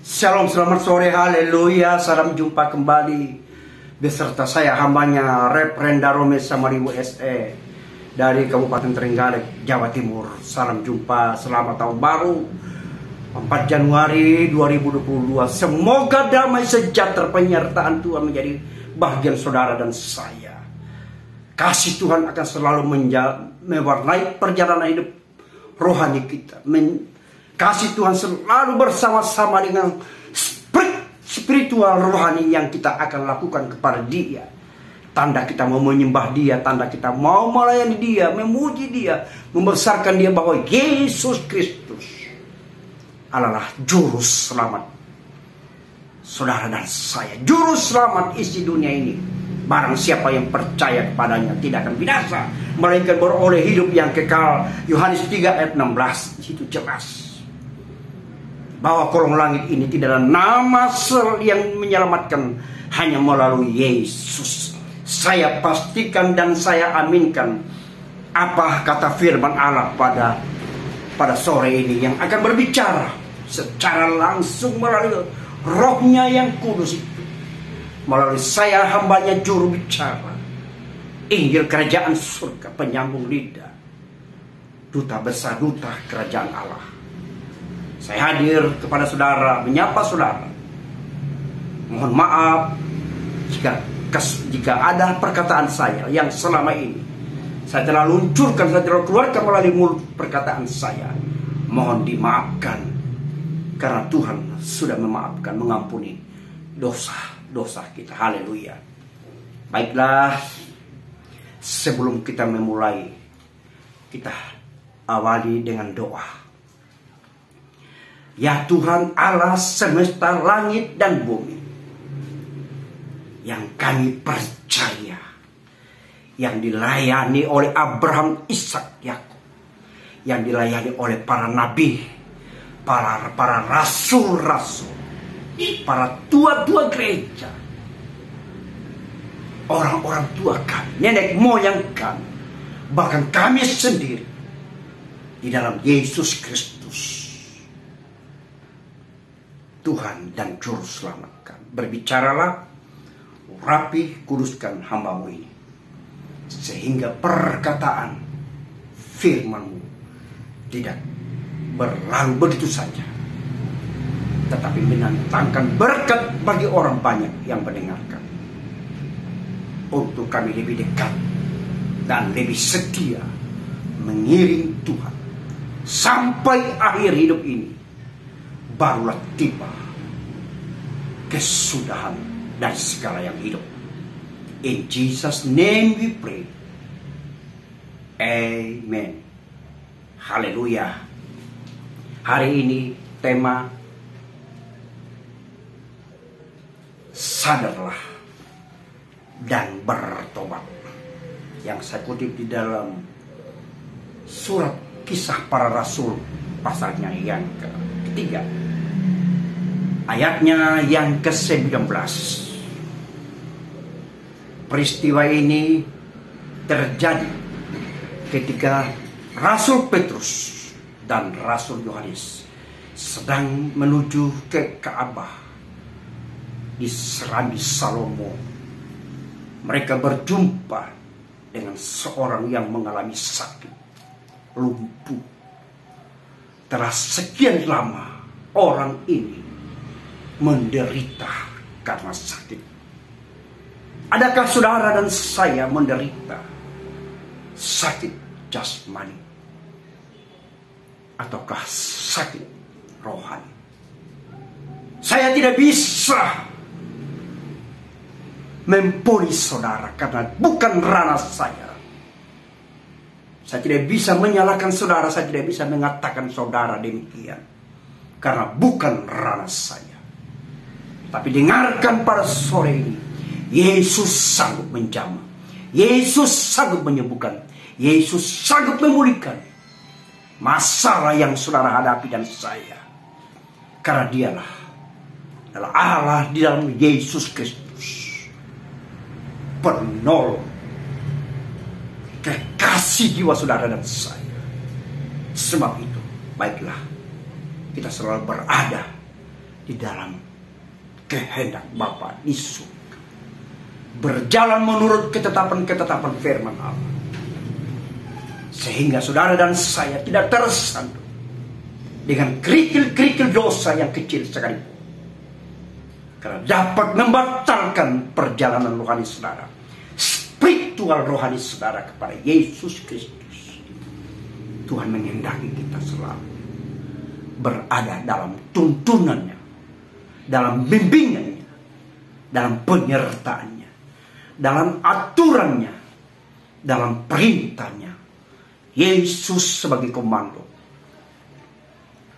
Shalom, selamat sore, haleluya. Salam jumpa kembali beserta saya hambanya Reverend Darome Samariwo SE dari Kabupaten Trenggalek, Jawa Timur. Salam jumpa, selamat tahun baru 4 Januari 2022. Semoga damai sejahtera penyertaan Tuhan menjadi bagian saudara dan saya. Kasih Tuhan akan selalu mewarnai perjalanan hidup rohani kita. Kasih Tuhan selalu bersama-sama dengan spiritual rohani yang kita akan lakukan kepada Dia. Tanda kita mau menyembah Dia, tanda kita mau melayani Dia, memuji Dia, membesarkan Dia bahwa Yesus Kristus adalah juru selamat saudara dan saya. Juru selamat isi dunia ini. Barang siapa yang percaya kepadanya tidak akan binasa, melainkan beroleh hidup yang kekal. Yohanes 3 ayat 16 itu jelas bahwa kolong langit ini tidak ada nama yang menyelamatkan, hanya melalui Yesus. Saya pastikan dan saya aminkan apa kata firman Allah pada sore ini yang akan berbicara secara langsung melalui Roh-Nya yang kudus itu, melalui saya hambanya juru bicara Injil kerajaan surga, penyambung lidah, duta besar, duta kerajaan Allah. Saya hadir kepada saudara, menyapa saudara. Mohon maaf jika ada perkataan saya yang selama ini saya telah luncurkan, saya telah keluarkan melalui mulut perkataan saya. Mohon dimaafkan, karena Tuhan sudah memaafkan, mengampuni dosa-dosa kita. Haleluya. Baiklah, sebelum kita memulai, kita awali dengan doa. Ya Tuhan Allah semesta langit dan bumi, yang kami percaya, yang dilayani oleh Abraham, Ishak, Yakub, yang dilayani oleh para nabi, para rasul-rasul, para tua-tua gereja, orang-orang tua kami, nenek moyang kami, bahkan kami sendiri di dalam Yesus Kristus, Tuhan dan Juru Selamat kami. Berbicaralah, rapi, kuduskan hamba-Mu ini, sehingga perkataan firman-Mu tidak berlalu begitu saja, tetapi mendatangkan berkat bagi orang banyak yang mendengarkan, untuk kami lebih dekat dan lebih setia mengiring Tuhan sampai akhir hidup ini. Barulah tiba kesudahan dari segala yang hidup. In Jesus' name we pray. Amen. Haleluya. Hari ini tema sadarlah dan bertobat, yang saya kutip di dalam surat Kisah Para Rasul pasalnya yang ketiga, ayatnya yang ke-19. Peristiwa ini terjadi ketika Rasul Petrus dan Rasul Yohanes sedang menuju ke Ka'bah di Serambi Salomo. Mereka berjumpa dengan seorang yang mengalami sakit, lumpuh. Telah sekian lama orang ini menderita karena sakit. Adakah saudara dan saya menderita sakit jasmani ataukah sakit rohani? Saya tidak bisa memponis saudara karena bukan ranah saya. Saya tidak bisa menyalahkan saudara, saya tidak bisa mengatakan saudara demikian, karena bukan ranah saya. Tapi dengarkan pada sore ini, Yesus sanggup menjamah, Yesus sanggup menyembuhkan, Yesus sanggup memulihkan masalah yang saudara hadapi dan saya. Karena Dialah adalah Allah di dalam Yesus Kristus, penolong, kekasih jiwa saudara dan saya. Sebab itu, baiklah kita selalu berada di dalam kehendak Bapa di surga, berjalan menurut ketetapan-ketetapan firman Allah, sehingga saudara dan saya tidak tersandung dengan kerikil-kerikil dosa yang kecil sekalipun, karena dapat membatalkan perjalanan rohani saudara, spiritual rohani saudara kepada Yesus Kristus. Tuhan menghendaki kita selalu berada dalam tuntunannya, dalam bimbingannya, dalam penyertaannya, dalam aturannya, dalam perintahnya. Yesus sebagai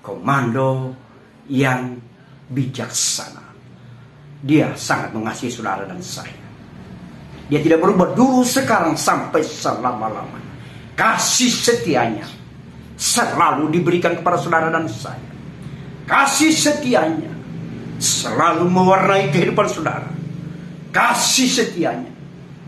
komando yang bijaksana. Dia sangat mengasihi saudara dan saya. Dia tidak berubah dulu, sekarang, sampai selama-lamanya. Kasih setianya selalu diberikan kepada saudara dan saya. Kasih setianya selalu mewarnai kehidupan saudara. Kasih setianya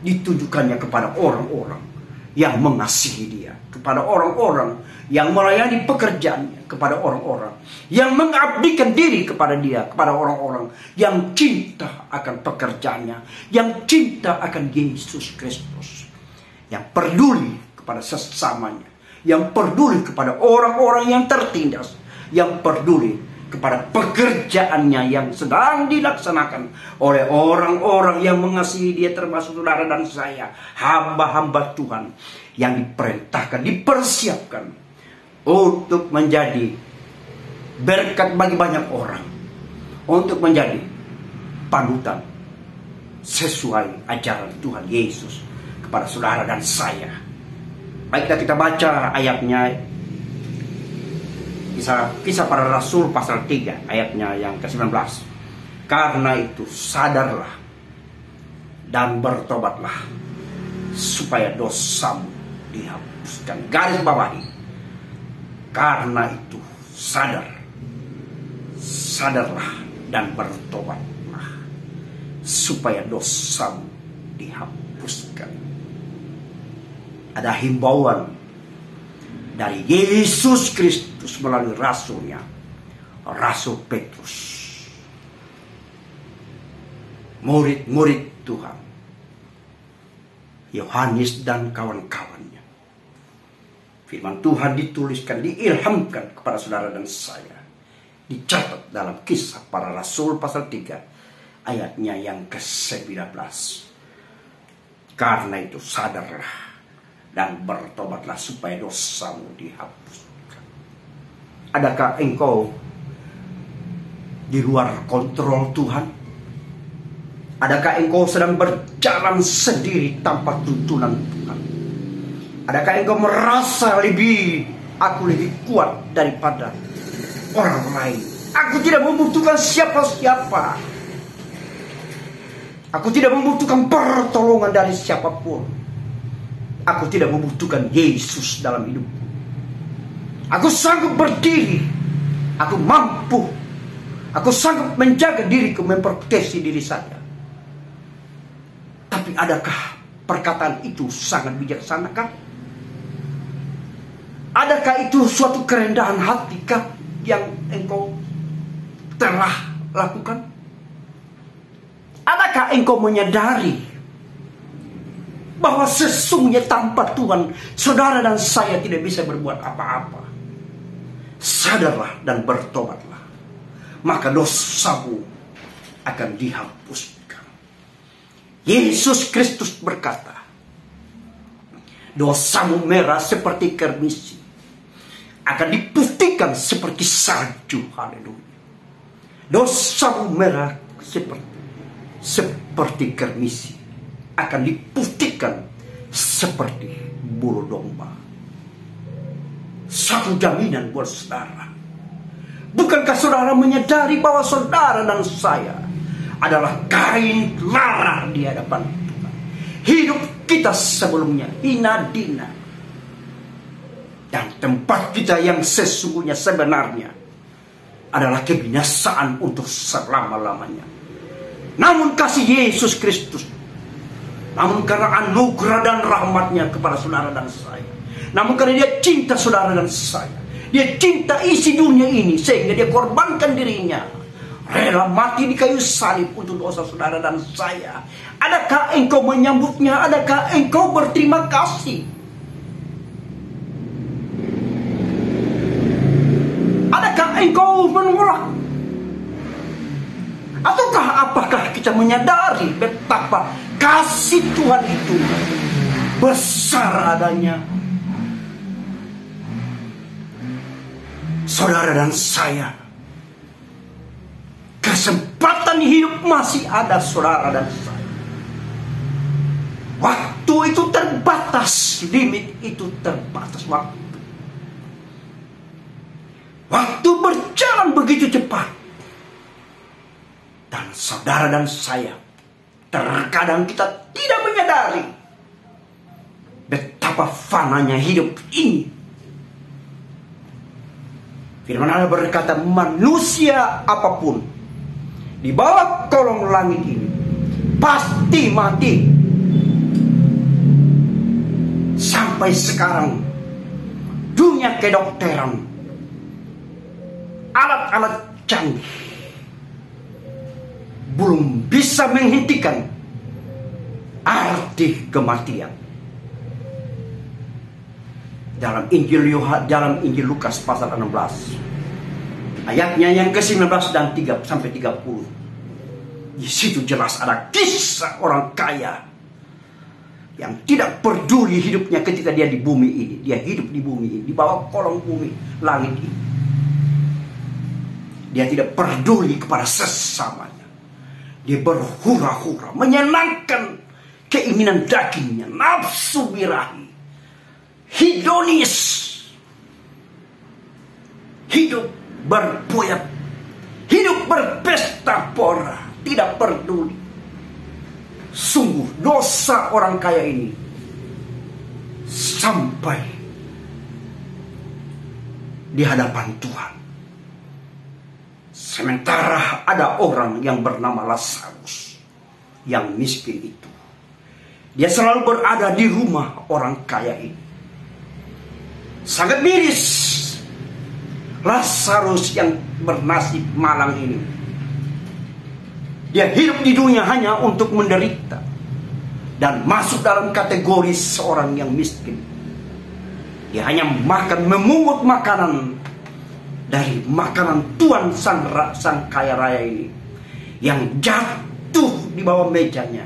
ditujukannya kepada orang-orang yang mengasihi dia, kepada orang-orang yang melayani pekerjaannya, kepada orang-orang yang mengabdikan diri kepada dia, kepada orang-orang yang cinta akan pekerjaannya, yang cinta akan Yesus Kristus, yang peduli kepada sesamanya, yang peduli kepada orang-orang yang tertindas, yang peduli kepada pekerjaannya yang sedang dilaksanakan oleh orang-orang yang mengasihi dia, termasuk saudara dan saya, hamba-hamba Tuhan yang diperintahkan, dipersiapkan untuk menjadi berkat bagi banyak orang, untuk menjadi panutan sesuai ajaran Tuhan Yesus kepada saudara dan saya. Baiklah, kita baca ayatnya, Kisah Para Rasul pasal 3 ayatnya yang ke-19. Karena itu sadarlah dan bertobatlah supaya dosamu dihapuskan. Garis bawahi. Karena itu sadarlah dan bertobatlah supaya dosamu dihapuskan. Ada himbauan dari Yesus Kristus melalui rasulnya, Rasul Petrus, murid-murid Tuhan, Yohanes dan kawan-kawannya. Firman Tuhan dituliskan, diilhamkan kepada saudara dan saya, dicatat dalam Kisah Para Rasul pasal 3 ayatnya yang ke-19. Karena itu sadarlah dan bertobatlah supaya dosamu dihapuskan. Adakah engkau di luar kontrol Tuhan? Adakah engkau sedang berjalan sendiri tanpa tuntunan Tuhan? Adakah engkau merasa aku lebih kuat daripada orang lain? Aku tidak membutuhkan siapa-siapa. Aku tidak membutuhkan pertolongan dari siapapun. Aku tidak membutuhkan Yesus dalam hidupku. Aku sanggup berdiri. Aku mampu. Aku sanggup menjaga diriku, memproteksi diri saya. Tapi adakah perkataan itu sangat bijaksana kah? Adakah itu suatu kerendahan hati kah yang engkau telah lakukan? Adakah engkau menyadari bahwa sesungguhnya tanpa Tuhan, saudara dan saya tidak bisa berbuat apa-apa? Sadarlah dan bertobatlah, maka dosamu akan dihapuskan. Yesus Kristus berkata, dosamu merah seperti kermisi, akan diputihkan seperti salju. Haleluya. Dosamu merah seperti kermisi, akan diputihkan seperti bulu domba. Satu jaminan buat saudara. Bukankah saudara menyadari bahwa saudara dan saya adalah kain lara di hadapan Tuhan? Hidup kita sebelumnya hina dina, dan tempat kita yang sesungguhnya sebenarnya adalah kebinasaan untuk selama-lamanya. Namun kasih Yesus Kristus, namun karena anugerah dan rahmatnya kepada saudara dan saya, namun karena dia cinta saudara dan saya, dia cinta isi dunia ini, sehingga dia korbankan dirinya, rela mati di kayu salib untuk dosa saudara dan saya. Adakah engkau menyambutnya? Adakah engkau berterima kasih? Adakah engkau menolak? Ataukah apakah kita menyadari betapa kasih Tuhan itu besar adanya? Saudara dan saya, kesempatan hidup masih ada, saudara dan saya. Waktu itu terbatas, limit itu terbatas waktu. Waktu berjalan begitu cepat. Dan saudara dan saya, terkadang kita tidak menyadari betapa fananya hidup ini. Firman Allah berkata, manusia apapun di bawah kolong langit ini pasti mati. Sampai sekarang dunia kedokteran, alat-alat canggih belum bisa menghentikan arti kematian. Dalam Injil Lukas pasal 16 ayatnya yang ke-19 dan 3 sampai 30. Di situ jelas ada kisah orang kaya yang tidak peduli hidupnya ketika dia di bumi ini. Dia hidup di bumi ini, di bawah kolong bumi langit ini. Dia tidak peduli kepada sesamanya. Dia berhura-hura, menyenangkan keinginan dagingnya, nafsu birahi, hedonis, hidup berpoyak, hidup berpesta pora, tidak peduli. Sungguh dosa orang kaya ini sampai di hadapan Tuhan. Sementara ada orang yang bernama Lazarus yang miskin itu, dia selalu berada di rumah orang kaya ini. Sangat miris Lazarus yang bernasib malang ini. Dia hidup di dunia hanya untuk menderita dan masuk dalam kategori seorang yang miskin. Dia hanya memungut makanan dari makanan Tuhan sang kaya raya ini yang jatuh di bawah mejanya,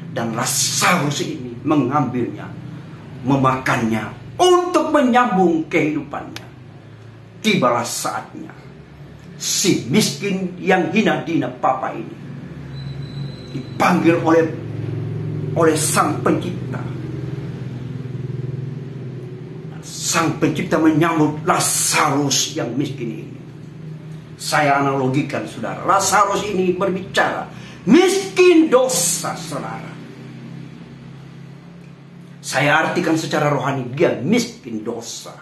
dan Lazarus ini mengambilnya, memakannya untuk menyambung kehidupannya. Tibalah saatnya si miskin yang hina dina papa ini dipanggil oleh Sang Pencipta. Sang Pencipta menyambut Lazarus yang miskin ini. Saya analogikan, saudara, Lazarus ini berbicara miskin dosa, saudara. Saya artikan secara rohani, dia miskin dosa.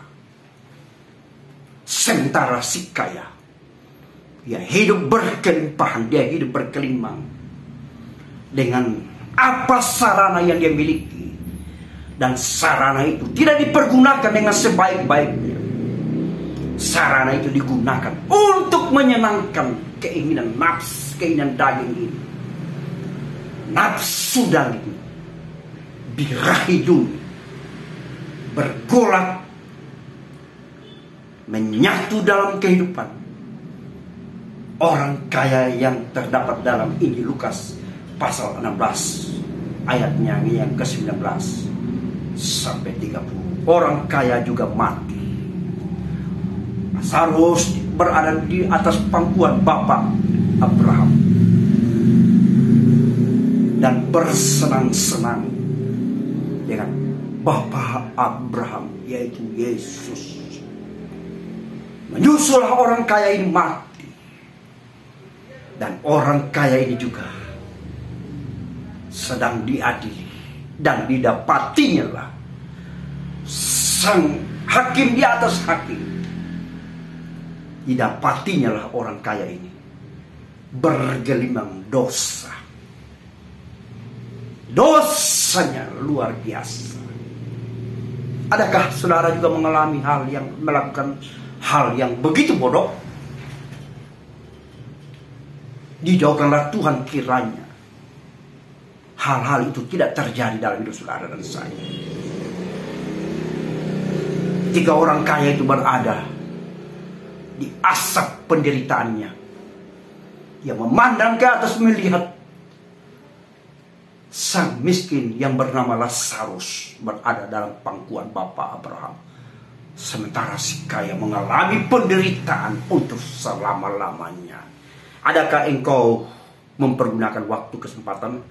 Sementara si kaya, dia hidup berkelimpahan, dia hidup berkelimang dengan apa sarana yang dia miliki. Dan sarana itu tidak dipergunakan dengan sebaik-baiknya. Sarana itu digunakan untuk menyenangkan keinginan nafsu, keinginan daging ini. Nafsu daging, birahi dunia, bergolak, menyatu dalam kehidupan orang kaya yang terdapat dalam Injil Lukas pasal 16 ayatnya yang ke-19 sampai 30. Orang kaya juga mati. Lazarus berada di atas pangkuan Bapak Abraham dan bersenang-senang dengan Bapak Abraham, yaitu Yesus. Menyusullah orang kaya ini mati, dan orang kaya ini juga sedang diadili, dan didapatinya lah sang hakim di atas hakim. Didapatinya lah orang kaya ini bergelimang dosa. Dosanya luar biasa. Adakah saudara juga mengalami melakukan hal yang begitu bodoh? Dijauhkanlah Tuhan kiranya hal-hal itu tidak terjadi dalam hidup saudara dan saya. Ketika orang kaya itu berada di asap penderitaannya, yang memandang ke atas melihat sang miskin yang bernama Lazarus berada dalam pangkuan Bapa Abraham, sementara si kaya mengalami penderitaan untuk selama-lamanya. Adakah engkau mempergunakan waktu kesempatan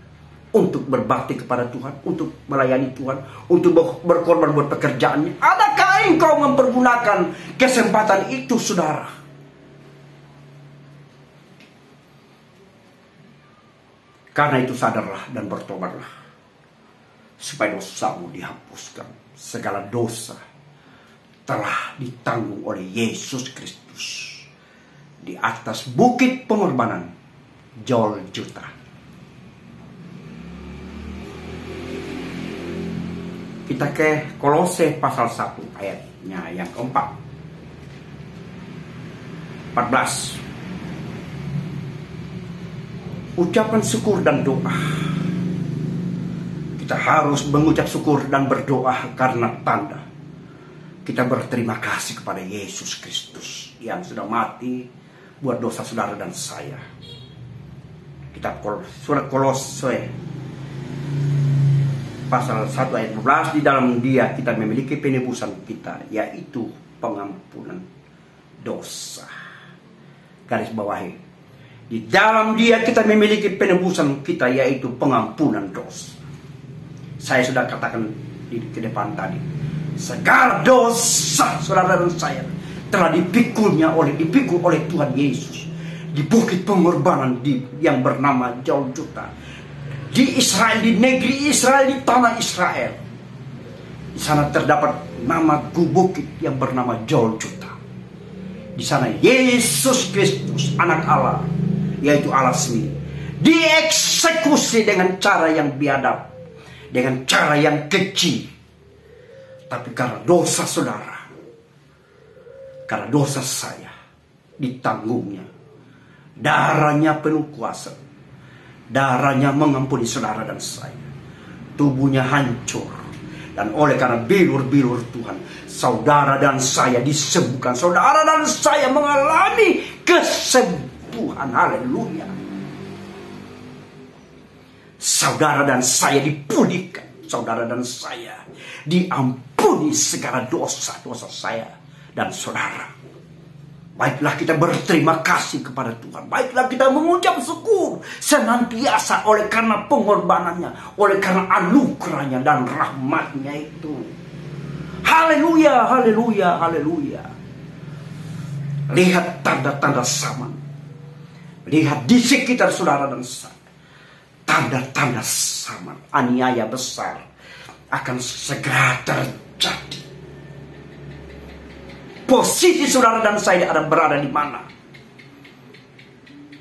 untuk berbakti kepada Tuhan, untuk melayani Tuhan, untuk berkorban buat pekerjaannya? Adakah engkau mempergunakan kesempatan itu, saudara? Karena itu sadarlah dan bertobatlah, supaya dosamu dihapuskan. Segala dosa telah ditanggung oleh Yesus Kristus di atas bukit pengorbanan Golgota. Kita ke Kolose pasal 1 ayatnya yang keempat, 14. Ucapan syukur dan doa. Kita harus mengucap syukur dan berdoa karena tanda kita berterima kasih kepada Yesus Kristus yang sudah mati buat dosa saudara dan saya. Kitab surat Kolose pasal 1 ayat 12, di dalam Dia kita memiliki penebusan kita, yaitu pengampunan dosa. Garis bawahi, di dalam Dia kita memiliki penebusan kita, yaitu pengampunan dosa. Saya sudah katakan di depan tadi, segala dosa saudara dan saya telah dipikul oleh Tuhan Yesus di bukit pengorbanan yang bernama Golgota. Di Israel, di negeri Israel, di tanah Israel. Di sana terdapat nama bukit yang bernama Golgota. Di sana Yesus Kristus, anak Allah, yaitu Allah sendiri, dieksekusi dengan cara yang biadab, dengan cara yang keji. Tapi karena dosa saudara, karena dosa saya, ditanggungnya. Darahnya penuh kuasa. Darahnya mengampuni saudara dan saya. Tubuhnya hancur. Dan oleh karena bilur-bilur Tuhan, saudara dan saya disembuhkan. Saudara dan saya mengalami kesembuhan. Haleluya. Saudara dan saya dipulihkan. Saudara dan saya diampuni segala dosa-dosa saya dan saudara. Baiklah kita berterima kasih kepada Tuhan. Baiklah kita mengucap syukur senantiasa oleh karena pengorbanannya, oleh karena anugerahnya dan rahmatnya itu. Haleluya, haleluya, haleluya. Lihat tanda-tanda zaman. Lihat di sekitar saudara dan saya. Tanda-tanda zaman, aniaya besar akan segera terjadi. Posisi saudara dan saya ada berada di mana?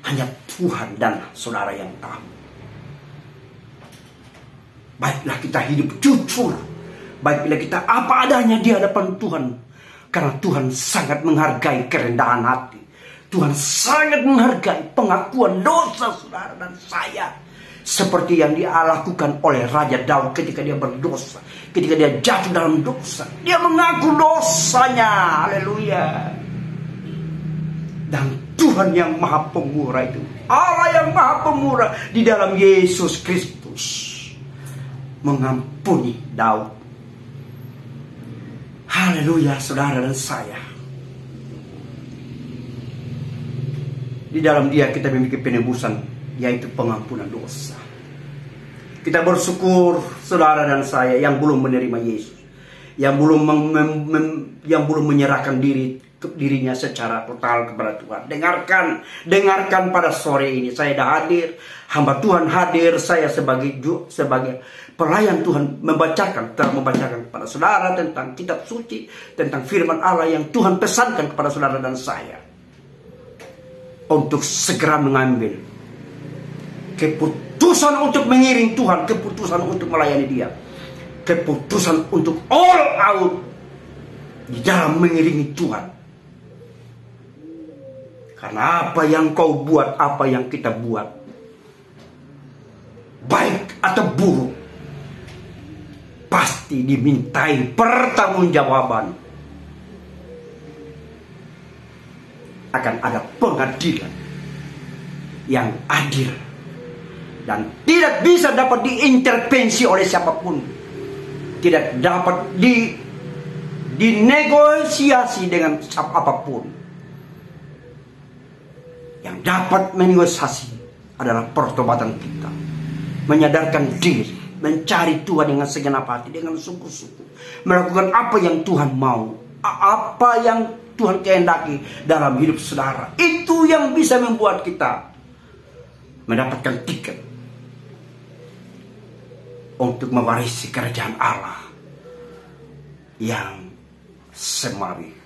Hanya Tuhan dan saudara yang tahu. Baiklah kita hidup jujur. Baiklah kita apa adanya di hadapan Tuhan. Karena Tuhan sangat menghargai kerendahan hati. Tuhan sangat menghargai pengakuan dosa saudara dan saya. Seperti yang dia lakukan oleh Raja Daud ketika dia berdosa. Ketika dia jatuh dalam dosa, dia mengaku dosanya. Haleluya. Dan Tuhan yang maha pemurah itu, Allah yang maha pemurah di dalam Yesus Kristus, mengampuni Daud. Haleluya saudara dan saya. Di dalam Dia kita memiliki penebusan, yaitu pengampunan dosa. Kita bersyukur saudara dan saya yang belum menerima Yesus, yang belum menyerahkan dirinya secara total kepada Tuhan. Dengarkan pada sore ini. Saya dah hadir, hamba Tuhan hadir, saya sebagai pelayan Tuhan telah membacakan kepada saudara tentang kitab suci, tentang firman Allah yang Tuhan pesankan kepada saudara dan saya untuk segera mengambil keputusan untuk mengiring Tuhan, keputusan untuk melayani Dia, keputusan untuk all out di dalam mengiringi Tuhan. Karena apa yang kau buat, apa yang kita buat, baik atau buruk, pasti dimintai pertanggungjawaban. Akan ada pengadilan yang adil dan tidak bisa dapat diintervensi oleh siapapun, tidak dapat dinegosiasi dengan apapun. Yang dapat menegosiasi adalah pertobatan kita, menyadarkan diri, mencari Tuhan dengan segenap hati, dengan sungguh-sungguh, melakukan apa yang Tuhan mau, apa yang Tuhan kehendaki dalam hidup saudara. Itu yang bisa membuat kita mendapatkan tiket untuk mewarisi kerajaan Allah yang semawi.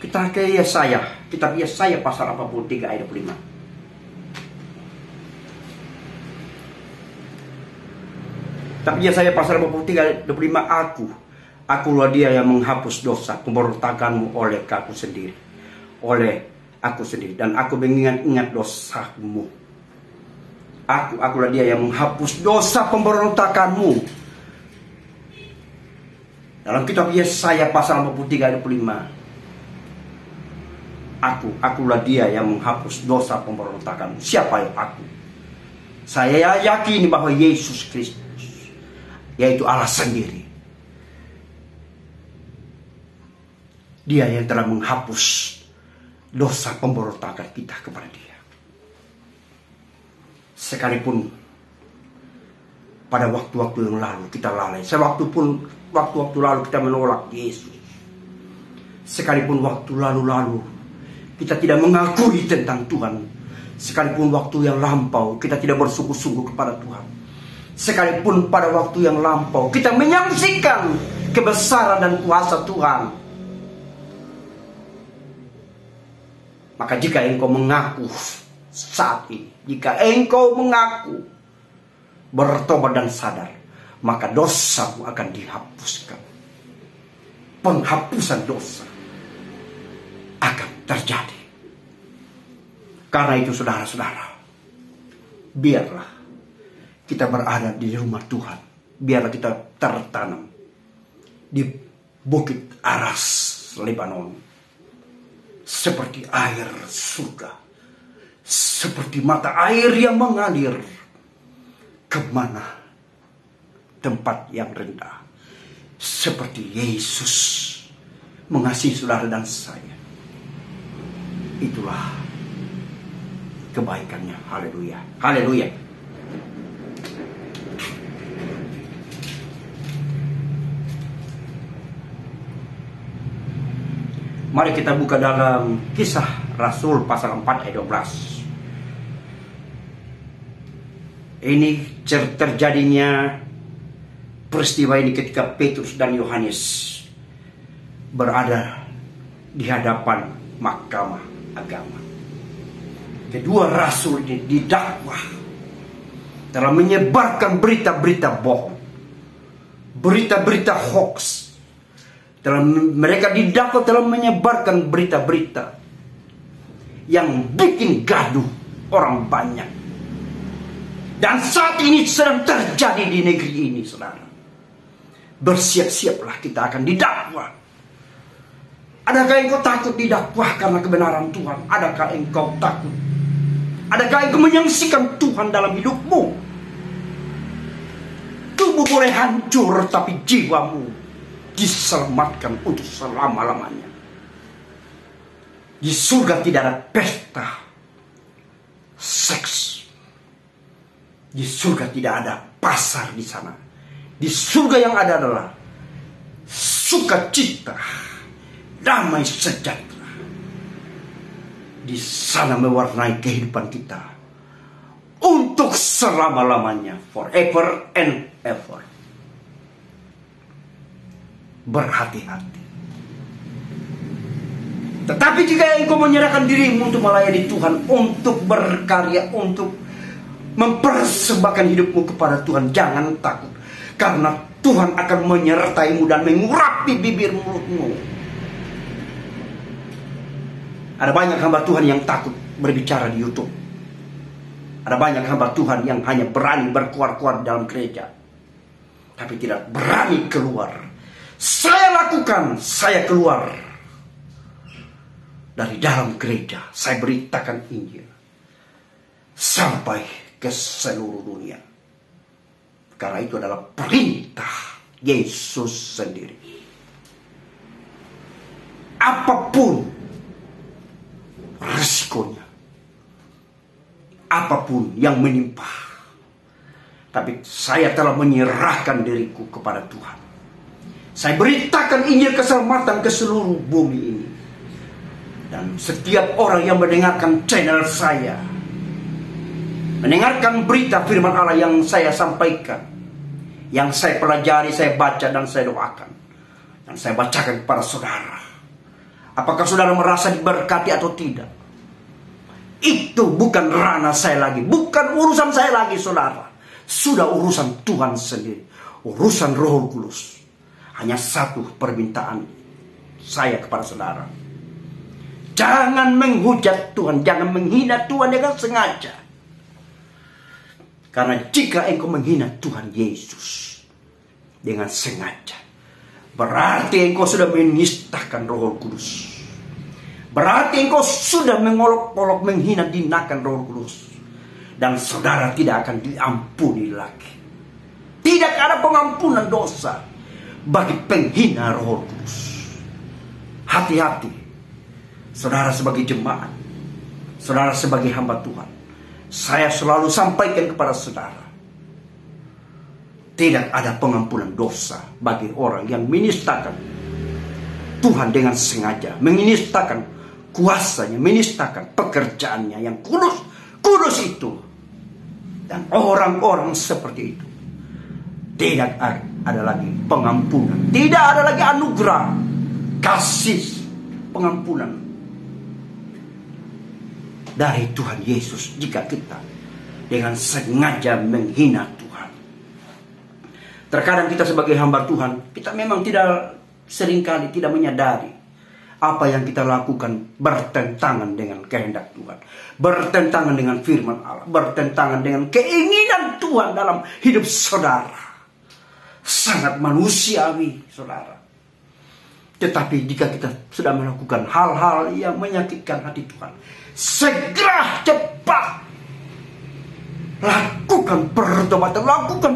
Kita ke Yesaya, kitab Yesaya pasal 43 ayat 25. Tapi Yesaya pasal 43 ayat 25, akulah dia yang menghapus dosa pemberontakanmu oleh aku sendiri. Dan aku mengingat-ingat dosamu. Akulah dia yang menghapus dosa pemberontakanmu. Dalam kitab Yesaya pasal 43 ayat 25. Akulah dia yang menghapus dosa pemberontakan. Siapa yang aku? Saya yakin bahwa Yesus Kristus, yaitu Allah sendiri, dia yang telah menghapus dosa pemberontakan kita kepada dia. Sekalipun pada waktu-waktu yang lalu kita lalai, waktu-waktu lalu kita menolak Yesus, sekalipun waktu lalu kita tidak mengakui tentang Tuhan, sekalipun waktu yang lampau kita tidak bersungguh-sungguh kepada Tuhan, sekalipun pada waktu yang lampau kita menyaksikan kebesaran dan kuasa Tuhan, maka jika engkau mengaku saat ini, jika engkau mengaku bertobat dan sadar, maka dosamu akan dihapuskan. Penghapusan dosa akan terjadi. Karena itu saudara-saudara, biarlah kita berada di rumah Tuhan, biarlah kita tertanam di bukit Aras Lebanon, seperti air surga, seperti mata air yang mengalir kemana tempat yang rendah, seperti Yesus mengasihi saudara dan saya. Itulah kebaikannya. Haleluya, haleluya. Mari kita buka dalam Kisah Rasul pasal 4 ayat 12. Ini terjadinya peristiwa ini ketika Petrus dan Yohanes berada di hadapan mahkamah agama. Kedua rasul ini didakwa dalam menyebarkan berita-berita bohong, berita-berita hoax. Mereka didakwa dalam menyebarkan berita-berita yang bikin gaduh orang banyak. Dan saat ini sedang terjadi di negeri ini, saudara. Bersiap-siaplah, kita akan didakwa. Adakah engkau takut didakwa karena kebenaran Tuhan? Adakah engkau takut? Adakah engkau menyaksikan Tuhan dalam hidupmu? Tubuh boleh hancur, tapi jiwamu diselamatkan untuk selama-lamanya. Di surga tidak ada pesta seks. Di surga tidak ada pasar di sana. Di surga yang ada adalah sukacita, damai sejahtera. Di sana mewarnai kehidupan kita untuk selama-lamanya, forever and ever. Berhati-hati. Tetapi jika engkau menyerahkan dirimu untuk melayani Tuhan, untuk berkarya, untuk mempersembahkan hidupmu kepada Tuhan, jangan takut. Karena Tuhan akan menyertaimu dan mengurapi bibir mulutmu Ada banyak hamba Tuhan yang takut berbicara di YouTube. Ada banyak hamba Tuhan yang hanya berani berkuar-kuar dalam gereja, tapi tidak berani keluar. Saya lakukan, saya keluar dari dalam gereja. Saya beritakan Injil sampai ke seluruh dunia. Karena itu adalah perintah Yesus sendiri. Apapun risikonya, apapun yang menimpa, tapi saya telah menyerahkan diriku kepada Tuhan. Saya beritakan Injil keselamatan ke seluruh bumi ini. Dan setiap orang yang mendengarkan channel saya, mendengarkan berita firman Allah yang saya sampaikan, yang saya pelajari, saya baca dan saya doakan, dan saya bacakan kepada saudara. Apakah saudara merasa diberkati atau tidak? Itu bukan ranah saya lagi, bukan urusan saya lagi, saudara. Sudah urusan Tuhan sendiri, urusan Roh Kudus. Hanya satu permintaan saya kepada saudara: jangan menghujat Tuhan, jangan menghina Tuhan dengan sengaja. Karena jika engkau menghina Tuhan Yesus dengan sengaja, berarti engkau sudah menistakan Roh Kudus. Berarti engkau sudah mengolok-olok, menghina, dinakan Roh Kudus. Dan saudara tidak akan diampuni lagi. Tidak ada pengampunan dosa bagi penghina Roh Kudus. Hati-hati, saudara sebagai jemaat, saudara sebagai hamba Tuhan. Saya selalu sampaikan kepada saudara, tidak ada pengampunan dosa bagi orang yang menistakan Tuhan dengan sengaja, menistakan kuasanya, menistakan pekerjaannya yang kudus itu. Dan orang-orang seperti itu tidak ada lagi pengampunan, tidak ada lagi anugerah, kasih, pengampunan dari Tuhan Yesus jika kita dengan sengaja menghina Tuhan. Terkadang kita sebagai hamba Tuhan, kita memang seringkali tidak menyadari apa yang kita lakukan bertentangan dengan kehendak Tuhan, bertentangan dengan firman Allah, bertentangan dengan keinginan Tuhan dalam hidup saudara. Sangat manusiawi, saudara. Tetapi jika kita sudah melakukan hal-hal yang menyakitkan hati Tuhan, segera cepat lakukan pertobatan, lakukan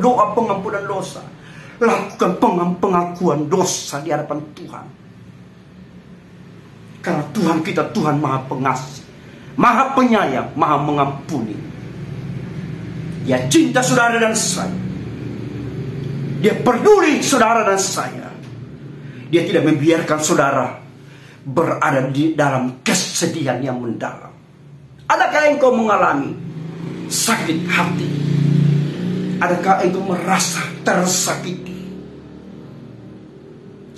doa pengampunan dosa, lakukan pengakuan dosa di hadapan Tuhan. Karena Tuhan kita Tuhan Maha Pengasih, Maha Penyayang, Maha Mengampuni. Dia cinta saudara dan saya. Dia peduli saudara dan saya. Dia tidak membiarkan saudara berada di dalam kesedihan yang mendalam. Adakah engkau mengalami sakit hati? Adakah engkau merasa tersakiti?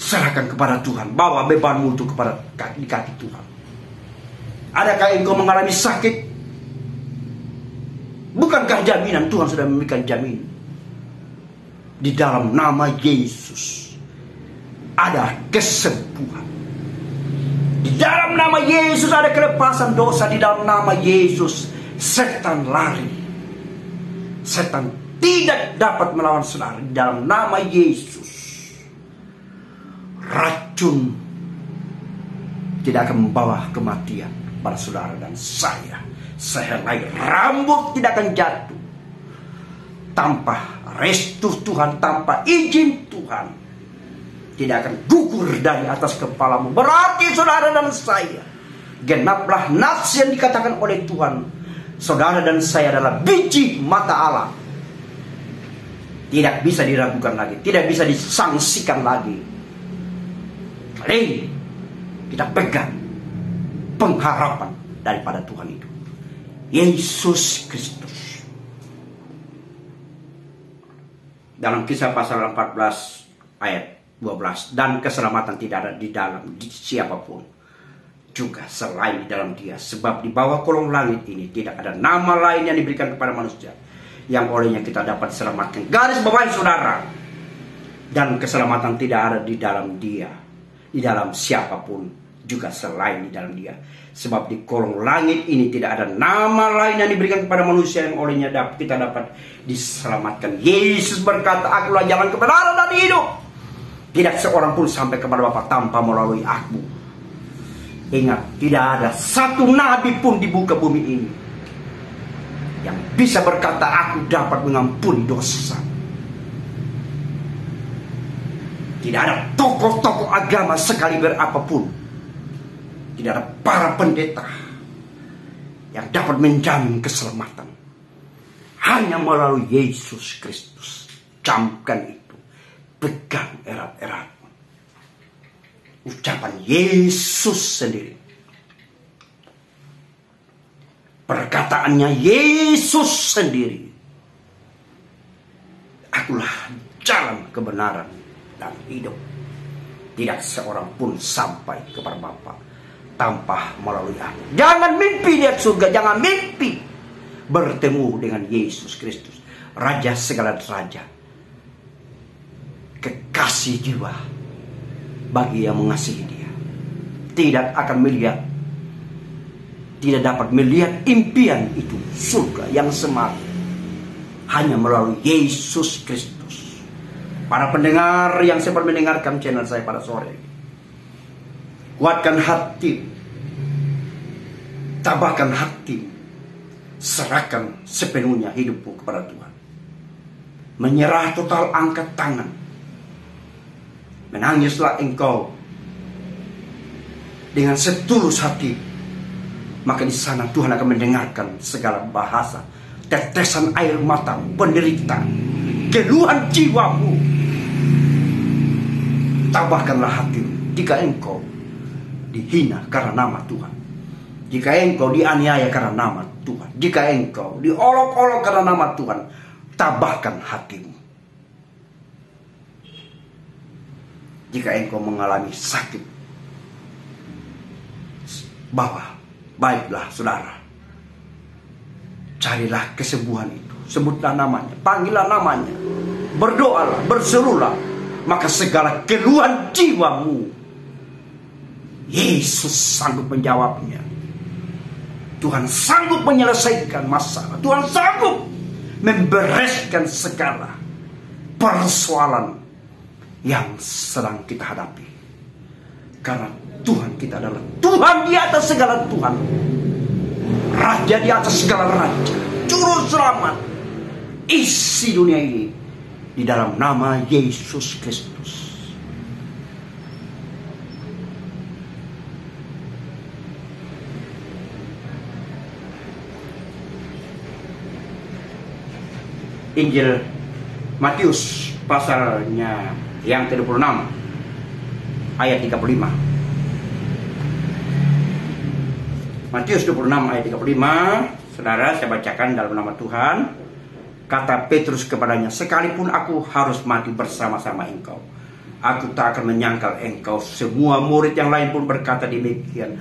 Serahkan kepada Tuhan. Bawa bebanmu itu kepada kaki Tuhan. Adakah engkau mengalami sakit? Bukankah jaminan Tuhan sudah memberikan jaminan? Di dalam nama Yesus ada kesembuhan. Di dalam nama Yesus ada kelepasan dosa. Di dalam nama Yesus setan lari. Setan tidak dapat melawan saudara. Di dalam nama Yesus racun tidak akan membawa kematian pada saudara dan saya. Sehelai rambut tidak akan jatuh tanpa restu Tuhan, tanpa izin Tuhan. Tidak akan gugur dari atas kepalamu. Berarti saudara dan saya, genaplah nas yang dikatakan oleh Tuhan. Saudara dan saya adalah biji mata Allah. Tidak bisa diragukan lagi, tidak bisa disangsikan lagi. Kali kita pegang pengharapan daripada Tuhan itu, Yesus Kristus. Dalam Kisah pasal 14 ayat 12, dan keselamatan tidak ada di dalam siapapun juga selain di dalam Dia, sebab di bawah kolong langit ini tidak ada nama lain yang diberikan kepada manusia yang olehnya kita dapat selamatkan. Garis bawahi saudara, dan keselamatan tidak ada di dalam Dia, di dalam siapapun juga selain di dalam Dia. Sebab di kolong langit ini tidak ada nama lain yang diberikan kepada manusia yang olehnya kita dapat diselamatkan. Yesus berkata, akulah jalan, kebenaran dan hidup. Tidak seorang pun sampai kepada Bapa tanpa melalui aku. Ingat, tidak ada satu nabi pun di muka bumi ini yang bisa berkata, aku dapat mengampuni dosa. Tidak ada tokoh-tokoh agama sekaliber apapun, tidak ada para pendeta yang dapat menjamin keselamatan. Hanya melalui Yesus Kristus. Camkan itu, pegang erat-erat. Ucapan Yesus sendiri, perkataannya Yesus sendiri, akulah jalan, kebenaran dan hidup. Tidak seorang pun sampai kepada Bapa tanpa melalui aku. Jangan mimpi lihat surga, jangan mimpi bertemu dengan Yesus Kristus, Raja segala raja, kekasih jiwa bagi yang mengasihi Dia. Tidak akan melihat, tidak dapat melihat impian itu, surga yang semati, hanya melalui Yesus Kristus. Para pendengar yang sempat mendengarkan channel saya pada sore ini, kuatkan hati, tabahkan hati, serahkan sepenuhnya hidupmu kepada Tuhan. Menyerah total, angkat tangan. Menangislah engkau dengan setulus hati, maka di sana Tuhan akan mendengarkan segala bahasa, tetesan air mata, penderitaan, keluhan jiwamu. Tabahkanlah hatimu jika engkau dihina karena nama Tuhan, jika engkau dianiaya karena nama Tuhan, jika engkau diolok-olok karena nama Tuhan. Tabahkan hatimu. Jika engkau mengalami sakit, bahwa baiklah saudara, carilah kesembuhan itu. Sebutlah namanya, panggillah namanya, berdoalah, berserulah, maka segala keluhan jiwamu, Yesus sanggup menjawabnya. Tuhan sanggup menyelesaikan masalah. Tuhan sanggup membereskan segala persoalan yang sedang kita hadapi. Karena Tuhan kita adalah Tuhan di atas segala Tuhan, Raja di atas segala Raja, Juru Selamat. Isi dunia ini di dalam nama Yesus Kristus. Injil Matius pasalnya yang ke-26 ayat 35. Matius 26 ayat 35, saudara, saya bacakan dalam nama Tuhan. Kata Petrus kepadanya, sekalipun aku harus mati bersama-sama engkau, aku tak akan menyangkal engkau. Semua murid yang lain pun berkata demikian.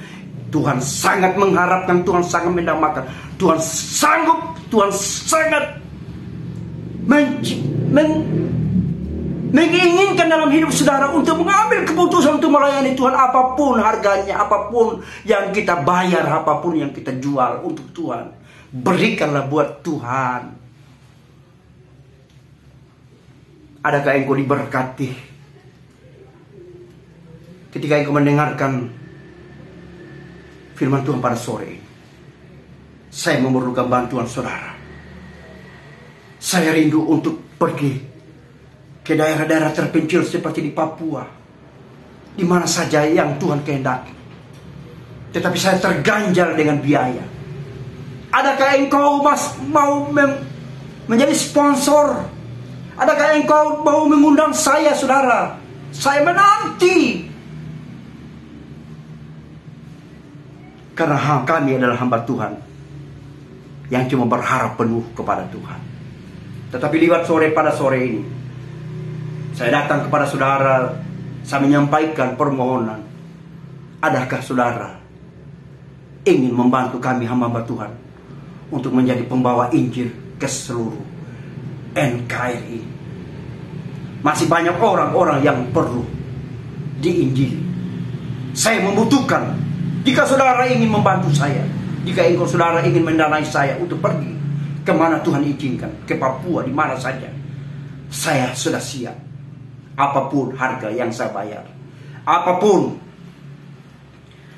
Tuhan sangat mengharapkan, Tuhan sangat mendambakan, Tuhan sanggup, Tuhan sangat menginginkan dalam hidup saudara untuk mengambil keputusan untuk melayani Tuhan, apapun harganya, apapun yang kita bayar, apapun yang kita jual untuk Tuhan. Berikanlah buat Tuhan. Adakah engkau diberkati ketika engkau mendengarkan firman Tuhan pada sore ini? Saya memerlukan bantuan saudara. Saya rindu untuk pergi ke daerah-daerah terpencil seperti di Papua, di mana saja yang Tuhan kehendaki. Tetapi saya terganjal dengan biaya. Adakah engkau mau menjadi sponsor? Adakah engkau mau mengundang saya, saudara? Saya menanti. Karena kami adalah hamba Tuhan yang cuma berharap penuh kepada Tuhan. Tetapi lewat pada sore ini, saya datang kepada saudara, saya menyampaikan permohonan. Adakah saudara ingin membantu kami hamba-hamba Tuhan untuk menjadi pembawa Injil ke seluruh NKRI? Masih banyak orang-orang yang perlu diinjili. Saya membutuhkan. Jika saudara ingin membantu saya, jika engkau saudara ingin mendanai saya untuk pergi kemana Tuhan izinkan, ke Papua, di mana saja, saya sudah siap. Apapun harga yang saya bayar, apapun,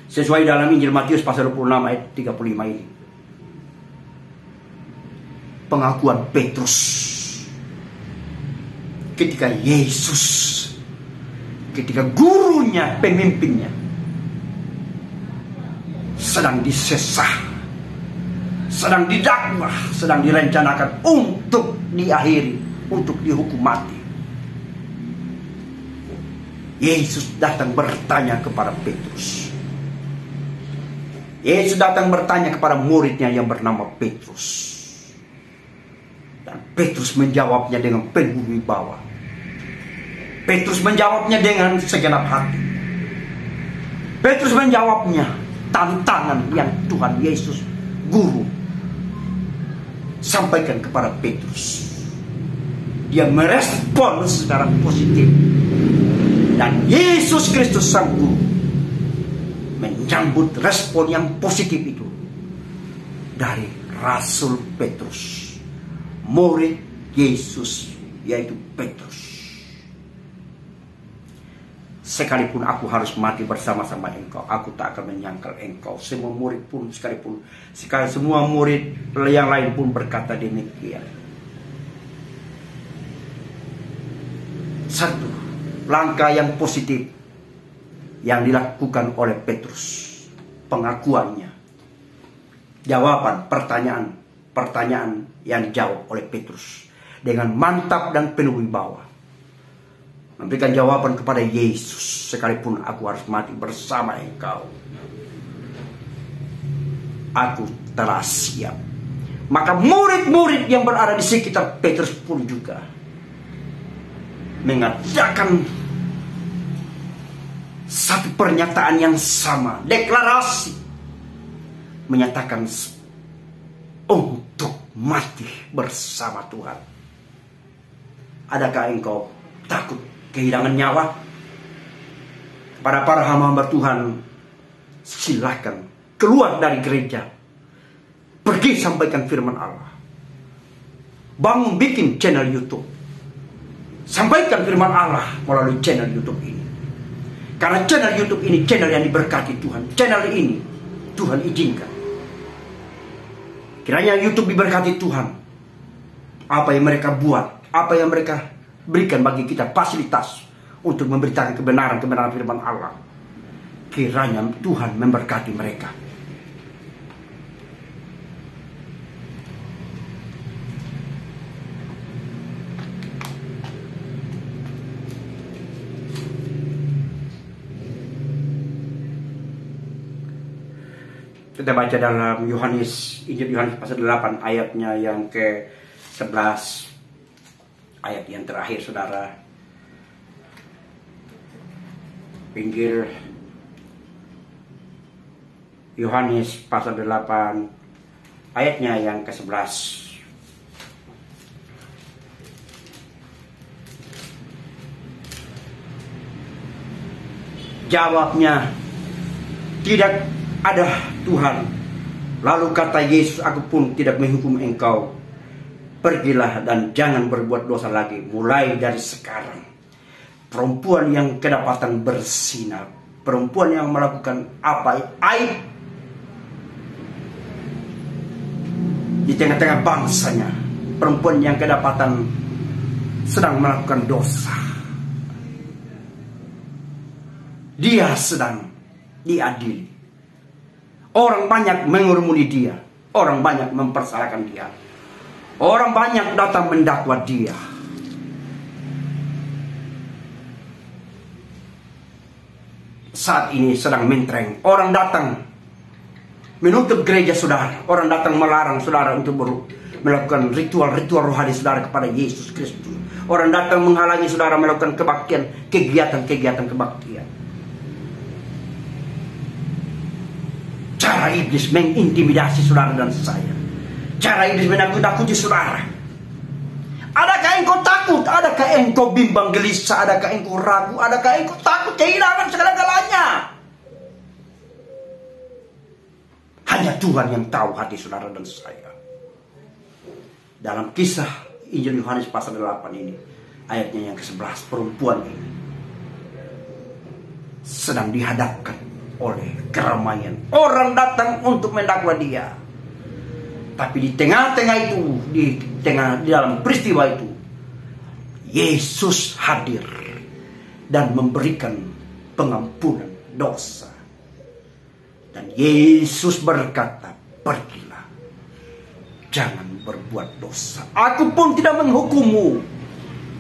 sesuai dalam Injil Matius pasal 26 ayat 35 ini. Pengakuan Petrus ketika Yesus, ketika gurunya, pemimpinnya sedang disesah, sedang didakwa, sedang direncanakan untuk diakhiri, untuk dihukum mati. Yesus datang bertanya kepada Petrus. Yesus datang bertanya kepada muridnya yang bernama Petrus. Dan Petrus menjawabnya dengan penuh wibawa. Petrus menjawabnya dengan segenap hati. Petrus menjawabnya tantangan yang Tuhan Yesus, guru, sampaikan kepada Petrus. Dia merespon secara positif. Dan Yesus Kristus sang guru menyambut respon yang positif itu dari Rasul Petrus, murid Yesus, yaitu Petrus. Sekalipun aku harus mati bersama-sama engkau, aku tak akan menyangkal engkau. Semua murid pun semua murid yang lain pun berkata demikian. Satu langkah yang positif yang dilakukan oleh Petrus, pengakuannya, jawaban pertanyaan yang dijawab oleh Petrus dengan mantap dan penuh wibawa, memberikan jawaban kepada Yesus. Sekalipun aku harus mati bersama engkau, aku telah siap. Maka murid-murid yang berada di sekitar Petrus pun juga mengatakan satu pernyataan yang sama, deklarasi, menyatakan untuk mati bersama Tuhan. Adakah engkau takut kehilangan nyawa? Para hamba Tuhan, silakan keluar dari gereja, pergi sampaikan firman Allah, bangun bikin channel YouTube, sampaikan firman Allah melalui channel YouTube ini. Karena channel YouTube ini channel yang diberkati Tuhan. Channel ini Tuhan izinkan. Kiranya YouTube diberkati Tuhan. Apa yang mereka buat, apa yang mereka berikan bagi kita fasilitas untuk memberitakan kebenaran firman Allah, kiranya Tuhan memberkati mereka. Kita baca dalam Injil Yohanes pasal 8 ayatnya yang ke-11, ayat yang terakhir, saudara. Injil Yohanes pasal 8 ayatnya yang ke-11. Jawabnya, tidak ada Tuhan. Lalu kata Yesus, aku pun tidak menghukum engkau. Pergilah dan jangan berbuat dosa lagi mulai dari sekarang. Perempuan yang kedapatan bersinar, perempuan yang melakukan aib di tengah-tengah bangsanya, perempuan yang kedapatan sedang melakukan dosa, dia sedang diadili. Orang banyak mengurumuni dia, orang banyak mempersalahkan dia, orang banyak datang mendakwa dia. Saat ini sedang mentreng, orang datang menutup gereja saudara, orang datang melarang saudara untuk melakukan ritual-ritual rohani saudara kepada Yesus Kristus. Orang datang menghalangi saudara melakukan kebaktian, kegiatan-kegiatan kebaktian. Cara iblis mengintimidasi saudara dan saya. Cara iblis menakut-nakuti saudara. Adakah engkau takut? Adakah engkau bimbang gelisah? Adakah engkau ragu? Adakah engkau takut kehilangan segala-galanya? Hanya Tuhan yang tahu hati saudara dan saya. Dalam kisah Injil Yohanes pasal 8 ini, ayatnya yang ke-11, perempuan ini sedang dihadapkan oleh keramaian. Orang datang untuk mendakwa dia. Tapi di tengah-tengah itu, di dalam peristiwa itu, Yesus hadir dan memberikan pengampunan dosa. Dan Yesus berkata, pergilah, jangan berbuat dosa. Aku pun tidak menghukummu,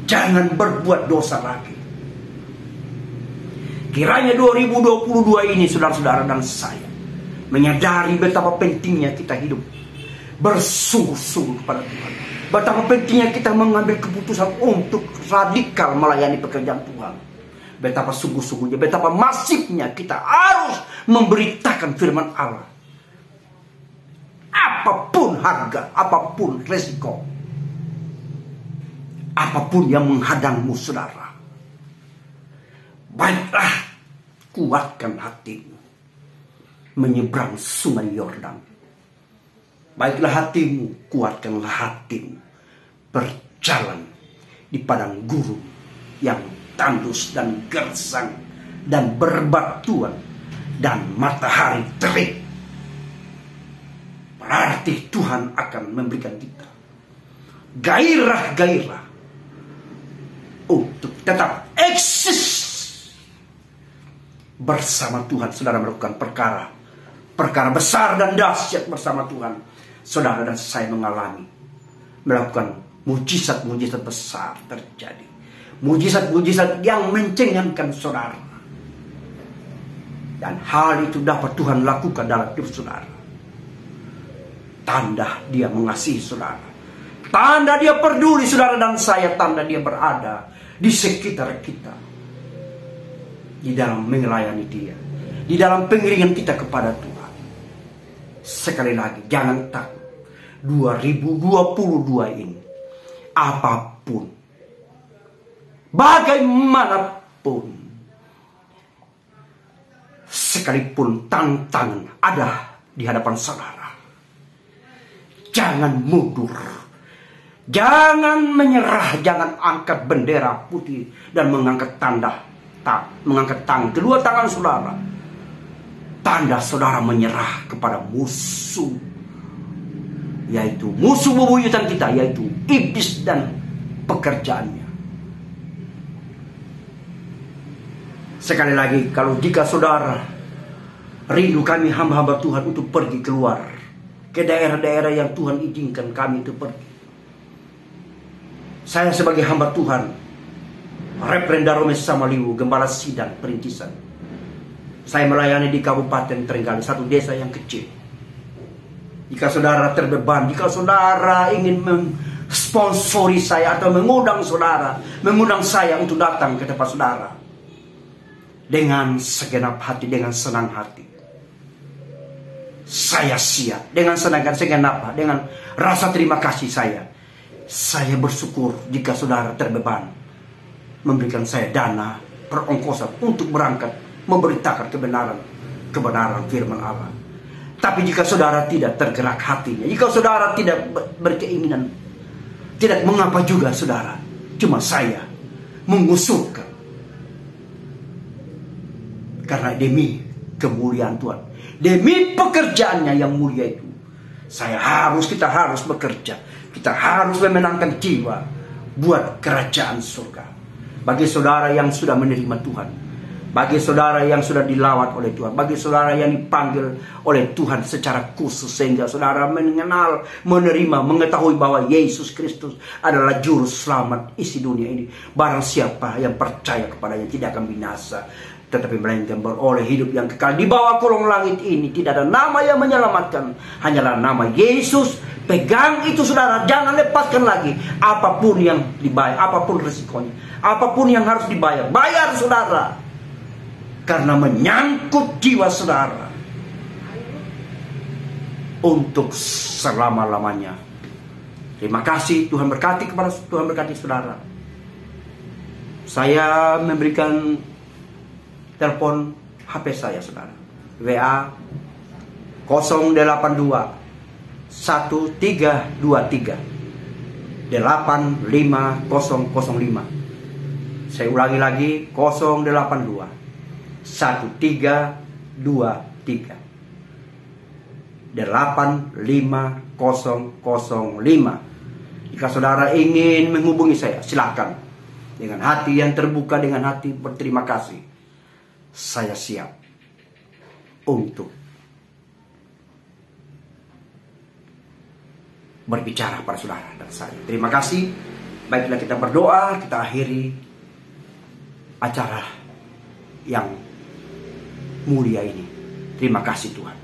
jangan berbuat dosa lagi. Kiranya 2022 ini saudara-saudara dan saya menyadari betapa pentingnya kita hidup bersungguh-sungguh kepada Tuhan. Betapa pentingnya kita mengambil keputusan untuk radikal melayani pekerjaan Tuhan. Betapa sungguh-sungguhnya, betapa masifnya kita harus memberitakan firman Allah. Apapun harga, apapun resiko, apapun yang menghadangmu saudara, baiklah, kuatkan hatimu menyeberang sungai Yordan. Baiklah hatimu, kuatkanlah hatimu berjalan di padang gurun yang tandus dan gersang dan berbatuan dan matahari terik. Berarti Tuhan akan memberikan kita gairah-gairah untuk tetap eksis bersama Tuhan. Saudara melakukan perkara besar dan dahsyat bersama Tuhan. Saudara dan saya melakukan mujizat-mujizat besar terjadi. Mujizat-mujizat yang mencengangkan saudara. Dan hal itu dapat Tuhan lakukan dalam hidup saudara. Tanda dia mengasihi saudara. Tanda dia peduli saudara dan saya. Tanda dia berada di sekitar kita. Di dalam melayani dia. Di dalam pengiringan kita kepada Tuhan. Sekali lagi, jangan takut. 2022 ini, apapun, bagaimanapun, sekalipun tantangan ada di hadapan saudara, jangan mundur, jangan menyerah, jangan angkat bendera putih dan mengangkat tangan, kedua tangan saudara, tanda saudara menyerah kepada musuh, yaitu musuh bebuyutan kita, yaitu iblis dan pekerjaannya. Sekali lagi, kalau jika saudara rindu kami hamba-hamba Tuhan untuk pergi keluar ke daerah-daerah yang Tuhan izinkan kami itu pergi. Saya sebagai hamba Tuhan, Reverend Darome Samaliu, Gembala Sidang Perintisan, saya melayani di Kabupaten Trenggalek, satu desa yang kecil. Jika saudara terbeban, jika saudara ingin mensponsori saya atau mengundang saya untuk datang ke tempat saudara, dengan segenap hati, dengan senang hati, saya siap. Dengan segenap, dengan rasa terima kasih saya bersyukur jika saudara terbeban memberikan saya dana perongkosan untuk berangkat memberitakan kebenaran firman Allah. Tapi jika saudara tidak tergerak hatinya, jika saudara tidak berkeinginan, tidak mengapa juga saudara, cuma saya mengusulkan. Karena demi kemuliaan Tuhan, demi pekerjaannya yang mulia itu, kita harus bekerja. Kita harus memenangkan jiwa buat kerajaan surga. Bagi saudara yang sudah menerima Tuhan, bagi saudara yang sudah dilawat oleh Tuhan, bagi saudara yang dipanggil oleh Tuhan secara khusus, sehingga saudara mengenal, menerima, mengetahui bahwa Yesus Kristus adalah juru selamat isi dunia ini. Barang siapa yang percaya kepadanya tidak akan binasa, tetapi melainkan beroleh hidup yang kekal. Di bawah kolong langit ini tidak ada nama yang menyelamatkan, hanyalah nama Yesus. Pegang itu saudara, jangan lepaskan lagi. Apapun yang dibayar, apapun resikonya, apapun yang harus dibayar, bayar saudara. Karena menyangkut jiwa saudara untuk selama-lamanya. Terima kasih, Tuhan berkati saudara. Saya memberikan telepon HP saya saudara, WA 082 1323 85005. Saya ulangi lagi, 082 1323 85005. Jika saudara ingin menghubungi saya, silakan. Dengan hati yang terbuka, dengan hati berterima kasih, saya siap untuk berbicara pada saudara dan saya. Terima kasih. Baiklah, kita berdoa, kita akhiri acara yang mulia ini. Terima kasih Tuhan.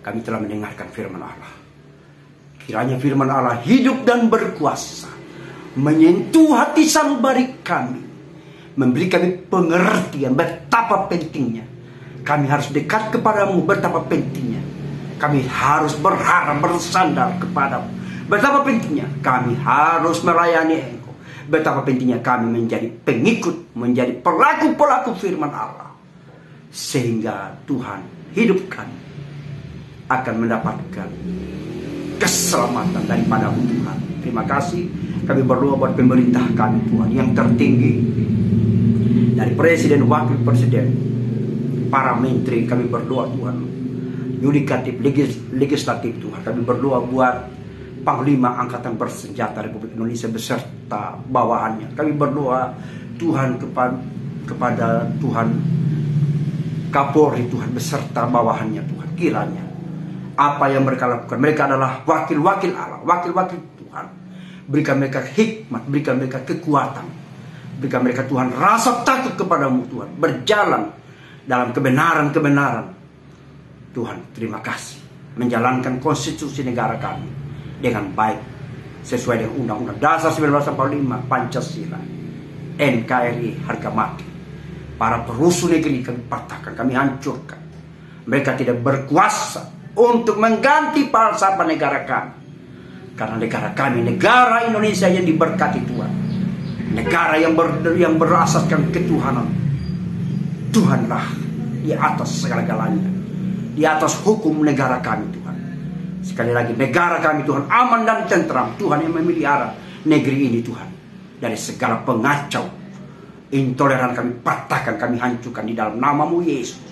Kami telah mendengarkan firman Allah. Kiranya firman Allah hidup dan berkuasa, menyentuh hati sanubari kami, memberi kami pengertian betapa pentingnya kami harus dekat kepadamu, betapa pentingnya kami harus berharap bersandar kepadamu, betapa pentingnya kami harus melayani Engkau, betapa pentingnya kami menjadi pengikut, menjadi pelaku-pelaku firman Allah, sehingga Tuhan hidup kami akan mendapatkan keselamatan daripadamu Tuhan. Terima kasih. Kami berdoa buat pemerintah kami Tuhan yang tertinggi, dari presiden, wakil presiden, para menteri. Kami berdoa Tuhan, yudikatif, legislatif Tuhan. Kami berdoa buat Panglima Angkatan Bersenjata Republik Indonesia beserta bawahannya. Kami berdoa Tuhan kepada Tuhan Kapolri Tuhan beserta bawahannya Tuhan. Kiranya apa yang mereka lakukan, mereka adalah wakil-wakil Allah, wakil-wakil Tuhan. Berikan mereka hikmat, berikan mereka kekuatan, berikan mereka Tuhan rasa takut kepadamu Tuhan, berjalan dalam kebenaran-kebenaran. Tuhan, terima kasih, menjalankan konstitusi negara kami dengan baik, sesuai dengan Undang-Undang Dasar 1945, Pancasila, NKRI, harga mati. Para perusuh negeri kami patahkan, kami hancurkan. Mereka tidak berkuasa untuk mengganti falsafah negara kami. Karena negara kami, negara Indonesia yang diberkati Tuhan, negara yang berasaskan ketuhanan. Tuhanlah di atas segala-galanya, di atas hukum negara kami Tuhan. Sekali lagi, negara kami Tuhan aman dan tentram. Tuhan yang memelihara negeri ini Tuhan dari segala pengacau, intoleran kami patahkan, kami hancurkan di dalam nama-Mu Yesus.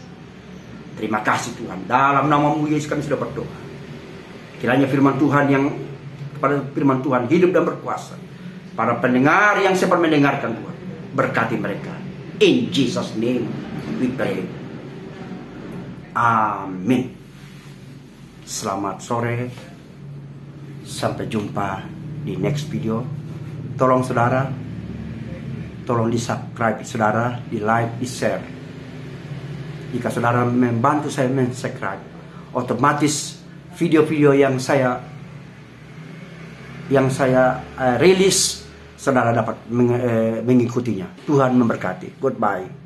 Terima kasih Tuhan, dalam nama-Mu Yesus kami sudah berdoa. Kiranya firman Tuhan yang kepada firman Tuhan hidup dan berkuasa. Para pendengar yang sempat mendengarkan Tuhan, berkati mereka. In Jesus name we pray. Amin. Selamat sore. Sampai jumpa di next video. Tolong saudara, tolong di subscribe saudara, di like, di share. Jika saudara membantu saya men-subscribe, otomatis video-video yang saya rilis, saudara dapat mengikutinya. Tuhan memberkati. Goodbye.